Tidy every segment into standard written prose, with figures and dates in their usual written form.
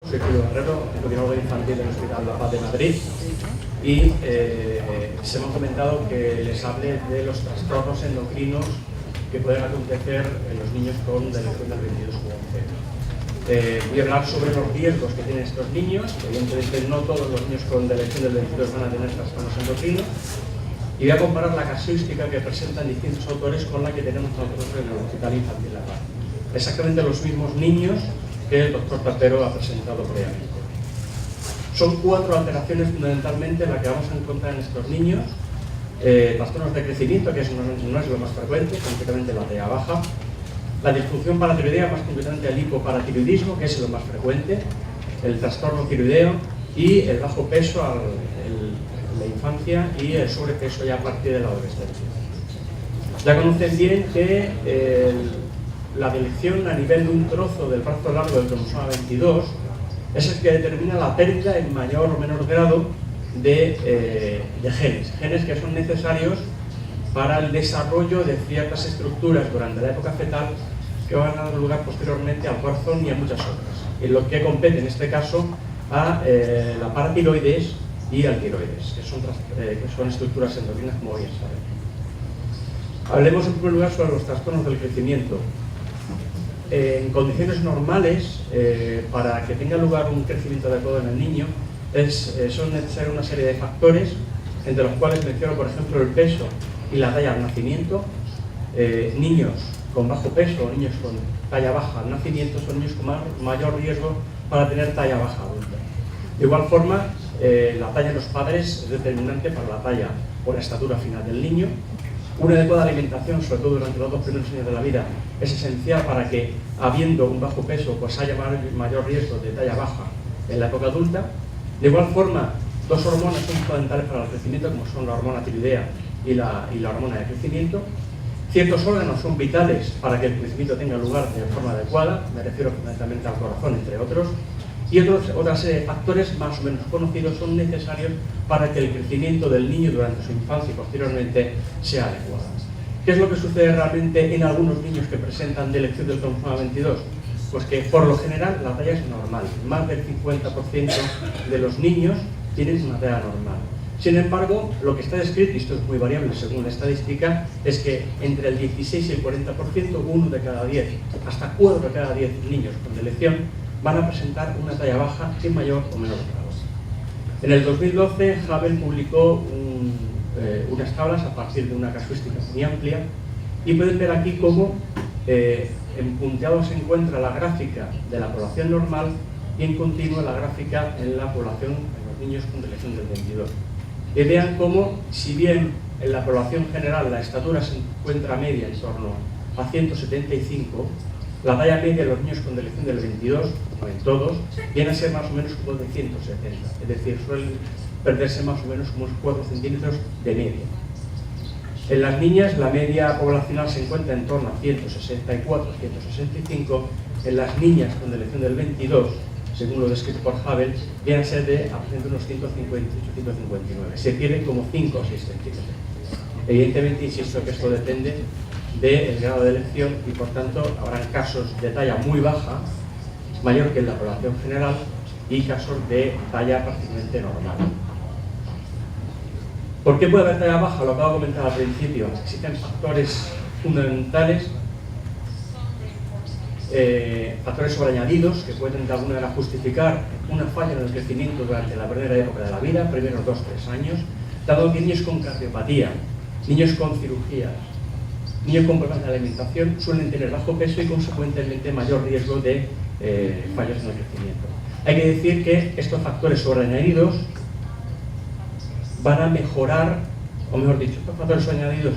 Soy Julio Guerrero, coordinador infantil del Hospital La Paz de Madrid, y se me ha comentado que les hable de los trastornos endocrinos que pueden acontecer en los niños con delección del 22q11. Voy a hablar sobre los riesgos que tienen estos niños. Evidentemente no todos los niños con delección del 22 van a tener trastornos endocrinos, y voy a comparar la casuística que presentan distintos autores con la que tenemos nosotros en el Hospital Infantil La Paz. Exactamente los mismos niños que el doctor Trapero ha presentado previamente. Son 4 alteraciones fundamentalmente las que vamos a encontrar en estos niños. Trastornos de crecimiento, que no es lo más frecuente, concretamente la TEA baja. La disfunción paratiroidea, más concretamente el hipoparatiroidismo, que es lo más frecuente. El trastorno tiroideo y el bajo peso en la infancia y el sobrepeso ya a partir de la adolescencia. Ya conocen bien que la delección a nivel de un trozo del brazo largo del cromosoma 22 es el que determina la pérdida en mayor o menor grado de genes que son necesarios para el desarrollo de ciertas estructuras durante la época fetal que van a dar lugar posteriormente al corazón y a muchas otras, en lo que compete en este caso a la paratiroides y al tiroides, que son estructuras endocrinas, como bien saben. Hablemos en primer lugar sobre los trastornos del crecimiento. En condiciones normales, para que tenga lugar un crecimiento adecuado en el niño, son necesarios una serie de factores, entre los cuales menciono, por ejemplo, el peso y la talla al nacimiento. Niños con bajo peso o niños con talla baja al nacimiento son niños con mayor riesgo para tener talla baja adulta. De igual forma, la talla de los padres es determinante para la talla o la estatura final del niño. Una adecuada alimentación, sobre todo durante los 2 primeros años de la vida, es esencial para que, habiendo un bajo peso, pues haya mayor riesgo de talla baja en la época adulta. De igual forma, 2 hormonas son fundamentales para el crecimiento, como son la hormona tiroidea y la hormona de crecimiento. Ciertos órganos son vitales para que el crecimiento tenga lugar de forma adecuada, me refiero fundamentalmente al corazón, entre otros. Y otra serie de factores más o menos conocidos son necesarios para que el crecimiento del niño durante su infancia y posteriormente sea adecuado. ¿Qué es lo que sucede realmente en algunos niños que presentan delección del cromosoma 22? Pues que por lo general la talla es normal. Más del 50% de los niños tienen una talla normal. Sin embargo, lo que está descrito, y esto es muy variable según la estadística, es que entre el 16 y el 40%, 1 de cada 10, hasta 4 de cada 10 niños con delección van a presentar una talla baja en mayor o menor grado. En el 2012, Havel publicó unas tablas a partir de una casuística muy amplia, y pueden ver aquí cómo en punteado se encuentra la gráfica de la población normal y en continuo la gráfica en la población, en los niños con delección del 22. Y vean cómo, si bien en la población general la estatura se encuentra media en torno a 175, la talla media de los niños con delección del 22, no en todos, viene a ser más o menos como de 170, es decir, suelen perderse más o menos como unos 4 centímetros de media. En las niñas la media poblacional se encuentra en torno a 164, 165, en las niñas con delección del 22, según lo descrito por Havel, viene a ser de aproximadamente unos 158, 159, se pierden como 5 o 6 centímetros. Evidentemente, insisto que esto depende del grado de elección y por tanto habrán casos de talla muy baja, mayor que en la población general, y casos de talla prácticamente normal. ¿Por qué puede haber talla baja? Lo acabo de comentar al principio. Existen factores fundamentales, factores sobreañadidos que pueden de alguna manera justificar una falla en el crecimiento durante la primera época de la vida, primeros 2-3 años, dado que niños con cardiopatía, niños con cirugías, niños con problemas de alimentación suelen tener bajo peso y consecuentemente mayor riesgo de fallos en el crecimiento. Hay que decir que estos factores sobreañadidos van a mejorar, o mejor dicho, estos factores sobreañadidos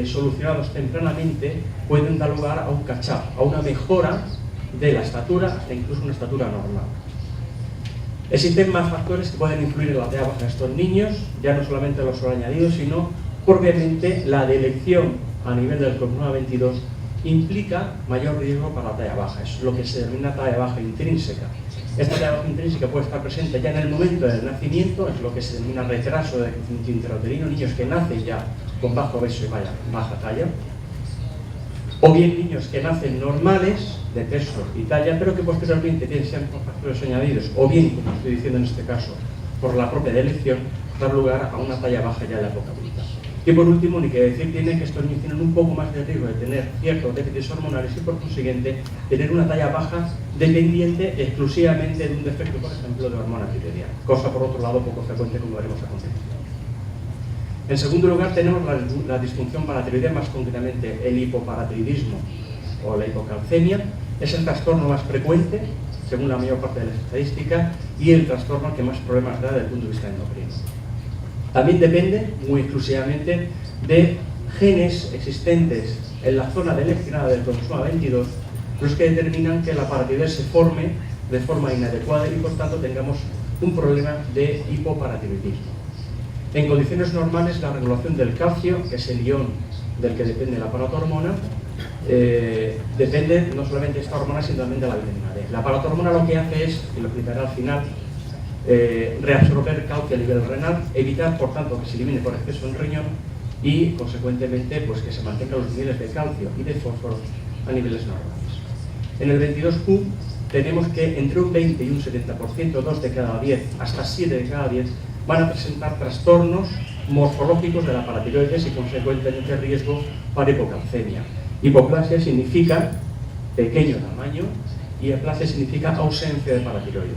solucionados tempranamente pueden dar lugar a un catch-up, a una mejora de la estatura hasta incluso una estatura normal. Existen más factores que pueden influir en la talla baja de estos niños, ya no solamente los sobreañadidos, sino propiamente la delección a nivel del cromosoma 22 implica mayor riesgo para la talla baja. Es lo que se denomina talla baja intrínseca. Esta talla baja intrínseca puede estar presente ya en el momento del nacimiento, es lo que se denomina retraso de crecimiento intrauterino, niños que nacen ya con bajo peso y baja talla. o bien niños que nacen normales, de peso y talla, pero que posteriormente tienen factores añadidos, o bien, como estoy diciendo en este caso, por la propia elección, dar lugar a una talla baja ya de la época adulta. Y por último, ni que decir tiene que estos niños tienen un poco más de riesgo de tener ciertos déficits hormonales y por consiguiente tener una talla baja dependiente exclusivamente de un defecto, por ejemplo, de hormona tiroideana, cosa por otro lado poco frecuente como veremos a continuación. En segundo lugar tenemos la disfunción paratiroidea, más concretamente el hipoparatiroidismo o la hipocalcemia. Es el trastorno más frecuente, según la mayor parte de las estadísticas, y el trastorno que más problemas da desde el punto de vista endocrino. También depende muy exclusivamente de genes existentes en la zona seleccionada del cromosoma 22, los que determinan que la paratiroidea se forme de forma inadecuada y por tanto tengamos un problema de hipoparatiroidismo. En condiciones normales, la regulación del calcio, que es el ion del que depende la paratormona, depende no solamente de esta hormona, sino también de la vitamina D. La paratormona lo que hace es, y lo explicaré al final, reabsorber calcio a nivel renal, evitar por tanto que se elimine por exceso en riñón y consecuentemente pues, que se mantengan los niveles de calcio y de fósforo a niveles normales. En el 22Q tenemos que entre un 20 y un 70%, 2 de cada 10 hasta 7 de cada 10, van a presentar trastornos morfológicos de la paratiroides y consecuentemente riesgo para hipocalcemia. Hipoplasia significa pequeño tamaño y aplasia significa ausencia de paratiroides.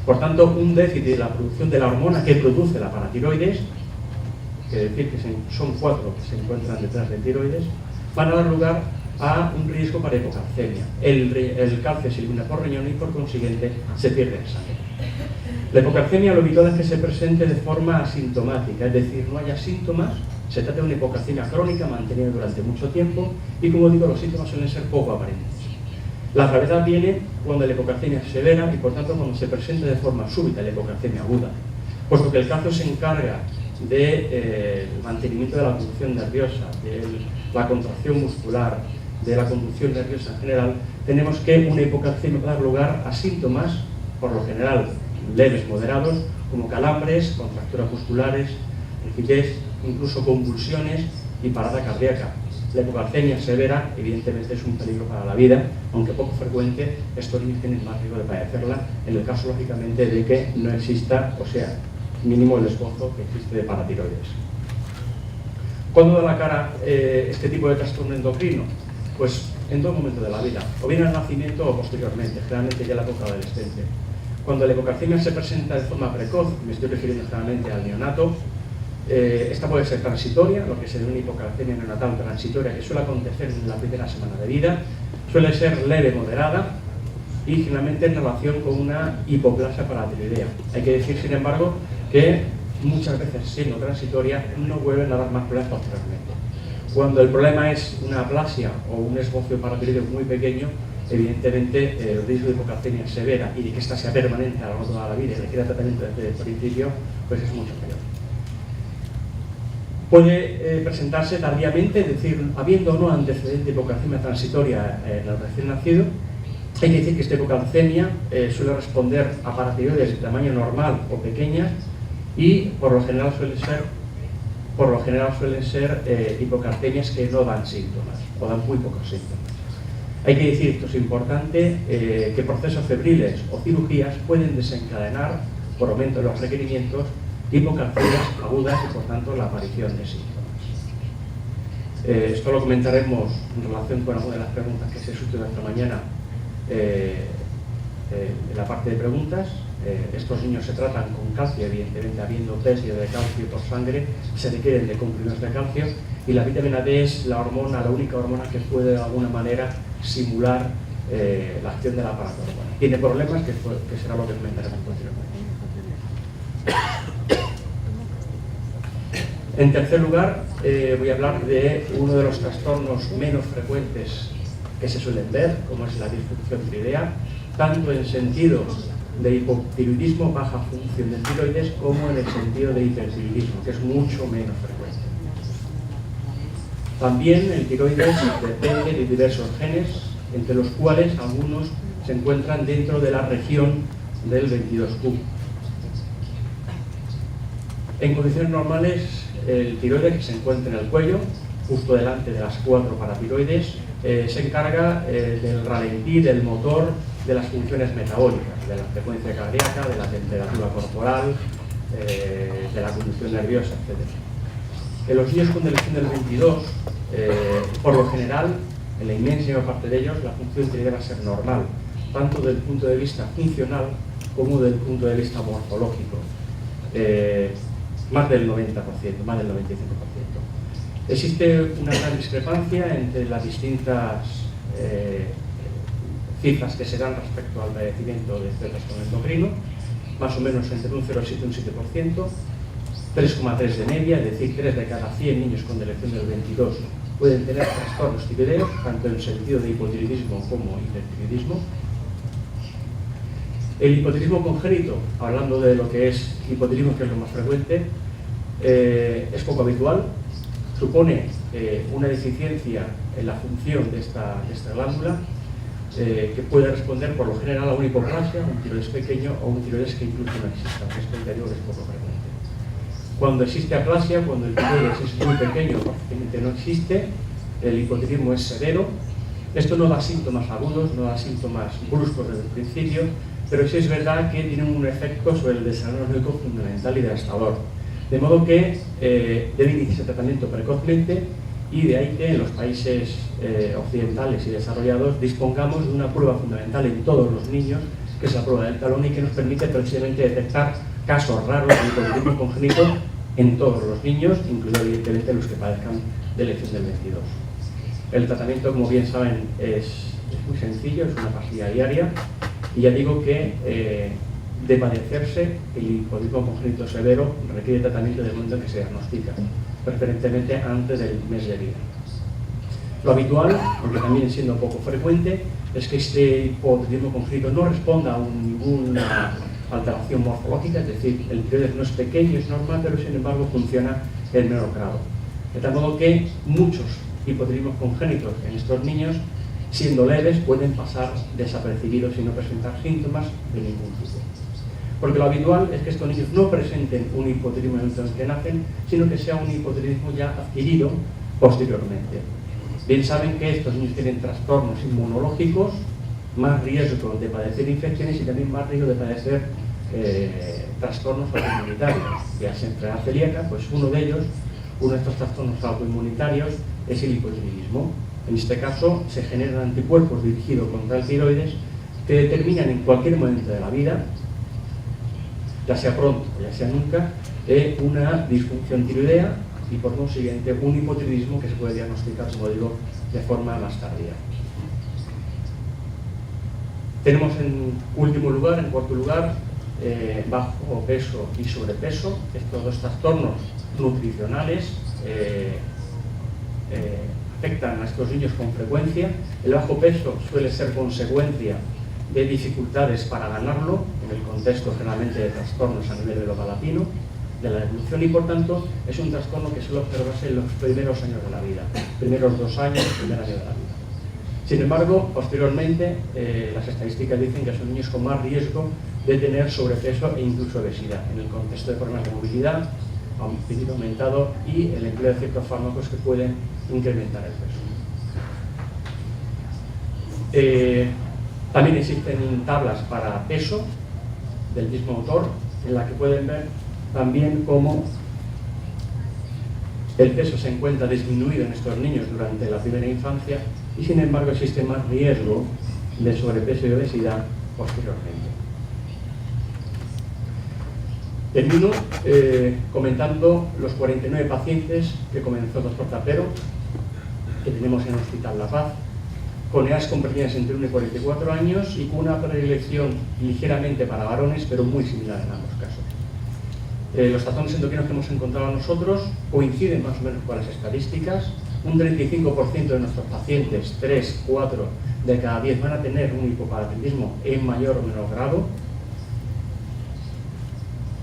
Por tanto, un déficit de la producción de la hormona que produce la paratiroides, que decir que son 4 que se encuentran detrás del tiroides, van a dar lugar a un riesgo para hipocalcemia. El calcio se elimina por riñón y por consiguiente se pierde en sangre. La hipocalcemia lo habitual es que se presente de forma asintomática, es decir, no haya síntomas, se trata de una hipocalcemia crónica mantenida durante mucho tiempo y, como digo, los síntomas suelen ser poco aparentes. La gravedad viene cuando la hipocalcemia es severa y, por tanto, cuando se presenta de forma súbita la hipocalcemia aguda, puesto que el calcio se encarga del mantenimiento de la conducción nerviosa, de la contracción muscular, de la conducción nerviosa en general. Tenemos que una hipocalcemia va a dar lugar a síntomas, por lo general leves, moderados, como calambres, contracturas musculares, rigidez, incluso convulsiones y parada cardíaca. La hipocalcemia severa, evidentemente, es un peligro para la vida, aunque poco frecuente, estos niños tienen más riesgo de padecerla, en el caso, lógicamente, de que no exista, o sea, mínimo el esbozo que existe de paratiroides. ¿Cuándo da la cara este tipo de trastorno endocrino? Pues en dos momentos de la vida, o bien al nacimiento o posteriormente, generalmente ya en la época adolescente. Cuando la hipocalcemia se presenta de forma precoz, me estoy refiriendo generalmente al neonato, esta puede ser transitoria, lo que se llama una hipocalcemia neonatal transitoria, que suele acontecer en la primera semana de vida, suele ser leve, moderada y generalmente en relación con una hipoplasia paratiroidea. Hay que decir, sin embargo, que muchas veces, siendo transitoria, no vuelven a dar más problemas posteriormente. Cuando el problema es una aplasia o un esbozo paratiroideo muy pequeño, evidentemente el riesgo de hipocalcemia severa y de que ésta sea permanente a lo largo de toda la vida y requiera tratamiento desde el principio, pues es mucho mayor. Puede presentarse tardíamente, es decir, habiendo o no antecedente de hipocalcemia transitoria en el recién nacido. Hay que decir que esta hipocalcemia suele responder a paratiroides de tamaño normal o pequeñas y por lo general suelen ser hipocalcemias que no dan síntomas o dan muy pocos síntomas. Hay que decir, esto es importante, que procesos febriles o cirugías pueden desencadenar, por aumento de los requerimientos, hipocalcemias agudas y por tanto la aparición de síntomas. Esto lo comentaremos en relación con algunas de las preguntas que se suscitaron esta mañana en la parte de preguntas. Estos niños se tratan con calcio, evidentemente habiendo pérdida de calcio por sangre, se requieren de comprimos de calcio y la vitamina D es la única hormona que puede de alguna manera simular la acción de la paratormona. Tiene problemas que será lo que comentaremos posteriormente. En tercer lugar, voy a hablar de uno de los trastornos menos frecuentes que se suelen ver, como es la disfunción tiroidea, tanto en sentido de hipotiroidismo, baja función del tiroides, como en el sentido de hipertiroidismo, que es mucho menos frecuente. También el tiroides depende de diversos genes, entre los cuales algunos se encuentran dentro de la región del 22Q. En condiciones normales, el tiroides que se encuentra en el cuello justo delante de las 4 paratiroides, se encarga del ralentí del motor, de las funciones metabólicas, de la frecuencia cardíaca, de la temperatura corporal, de la conducción nerviosa, etc. En los niños con deleción del 22, por lo general, en la inmensa parte de ellos, la función tiene que ser normal, tanto desde el punto de vista funcional como desde el punto de vista morfológico. Más del 90%, más del 95%. Existe una gran discrepancia entre las distintas cifras que se dan respecto al padecimiento de este trastorno endocrino, más o menos entre un 0,7 y un 7%, 3,3 de media, es decir, 3 de cada 100 niños con deleción del 22 pueden tener trastornos tiroideos, tanto en el sentido de hipotiroidismo como hipertiroidismo. El hipotiroidismo congénito, hablando de lo que es hipotiroidismo, que es lo más frecuente, es poco habitual, supone una deficiencia en la función de esta glándula, que puede responder por lo general a una hipoplasia, un tiroides pequeño o un tiroides que incluso no exista, aunque esto anterior es poco frecuente. Cuando existe aplasia, cuando el tiroides es muy pequeño o prácticamente no existe, el hipotiroidismo es severo. Esto no da síntomas agudos, no da síntomas bruscos desde el principio, pero sí es verdad que tiene un efecto sobre el desarrollo neurológico fundamental y devastador. De modo que debe iniciarse tratamiento precozmente, y de ahí que en los países occidentales y desarrollados dispongamos de una prueba fundamental en todos los niños, que es la prueba del talón, y que nos permite precisamente detectar casos raros de hipotiroidismo congénito en todos los niños, incluidos evidentemente los que padezcan de deleción del 22. El tratamiento, como bien saben, es muy sencillo, es una pastilla diaria, y ya digo que de padecerse el hipotiroidismo congénito severo requiere tratamiento desde el momento en que se diagnostica, preferentemente antes del mes de vida. Lo habitual, aunque también siendo poco frecuente, es que este hipotiroidismo congénito no responda a ninguna alteración morfológica, es decir, el tiroides no es pequeño, es normal, pero sin embargo funciona en menor grado. De tal modo que muchos hipotiroidismos congénitos en estos niños, siendo leves, pueden pasar desapercibidos y no presentar síntomas de ningún tipo. Porque lo habitual es que estos niños no presenten un hipotiroidismo en el que nacen, sino que sea un hipotiroidismo ya adquirido posteriormente. Bien saben que estos niños tienen trastornos inmunológicos, más riesgo de padecer infecciones y también más riesgo de padecer trastornos autoinmunitarios. Ya sea enfermedad celíaca, pues uno de estos trastornos autoinmunitarios es el hipotiroidismo. En este caso se generan anticuerpos dirigidos contra el tiroides que determinan en cualquier momento de la vida, ya sea pronto o ya sea nunca, una disfunción tiroidea y por consiguiente un hipotiroidismo que se puede diagnosticar, como digo, de forma más tardía. Tenemos en último lugar, en cuarto lugar, bajo peso y sobrepeso. Estos dos trastornos nutricionales afectan a estos niños con frecuencia. El bajo peso suele ser consecuencia de dificultades para ganarlo, en el contexto generalmente de trastornos a nivel velopalatino de la evolución, y por tanto es un trastorno que suele observarse en los primeros años de la vida, primeros 2 años, primer año de la vida. Sin embargo, posteriormente, las estadísticas dicen que son niños con más riesgo de tener sobrepeso e incluso obesidad, en el contexto de problemas de movilidad, apetito aumentado y el empleo de ciertos fármacos que pueden incrementar el peso. También existen tablas para peso del mismo autor, en la que pueden ver también cómo el peso se encuentra disminuido en estos niños durante la primera infancia y sin embargo existe más riesgo de sobrepeso y obesidad posteriormente. Termino comentando los 49 pacientes que comenzó el doctor Tapero, que tenemos en el Hospital La Paz, con edades comprendidas entre 1 y 44 años y con una predilección ligeramente para varones, pero muy similar en ambos casos. Los trastornos endocrinos que hemos encontrado nosotros coinciden más o menos con las estadísticas. Un 35% de nuestros pacientes, 3, 4 de cada 10, van a tener un hipoparatendismo en mayor o menor grado,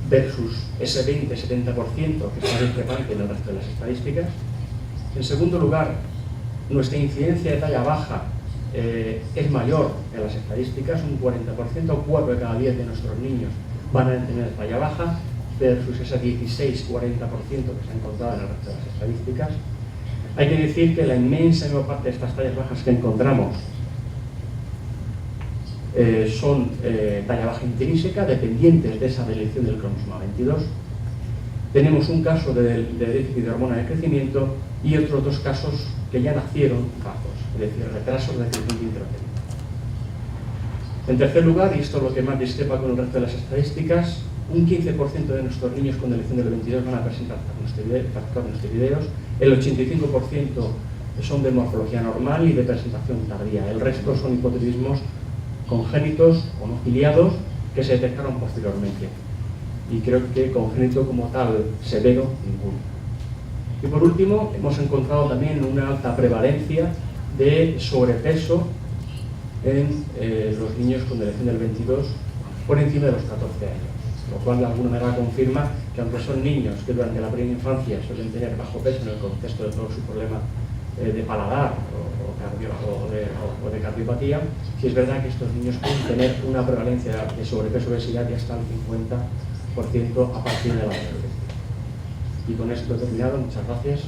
versus ese 20-70% que está discrepante en el resto de las estadísticas. En segundo lugar, nuestra incidencia de talla baja es mayor en las estadísticas, un 40%, 4 de cada 10 de nuestros niños van a tener talla baja, versus ese 16-40% que se ha encontrado en el resto de las estadísticas. Hay que decir que la inmensa mayor parte de estas tallas bajas que encontramos son talla baja intrínseca, dependientes de esa deleción del cromosoma 22. Tenemos un caso de déficit de hormona de crecimiento y otros dos casos que ya nacieron bajos, es decir, retrasos de crecimiento intrauterino. En tercer lugar, y esto es lo que más discrepa con el resto de las estadísticas, un 15% de nuestros niños con deleción del 22 van a presentar trastornosteroideos, el 85% son de morfología normal y de presentación tardía, el resto son hipotiroidismos congénitos o no ciliados que se detectaron posteriormente. Y creo que congénito como tal, severo, ninguno. Y por último, hemos encontrado también una alta prevalencia de sobrepeso en los niños con deleción del 22 por encima de los 14 años, lo cual de alguna manera confirma que aunque son niños que durante la primera infancia suelen tener bajo peso en el contexto de todo su problema de paladar o de cardiopatía, sí es verdad que estos niños pueden tener una prevalencia de sobrepeso y obesidad de hasta el 50% a partir de la adolescencia. Y con esto he terminado. Muchas gracias.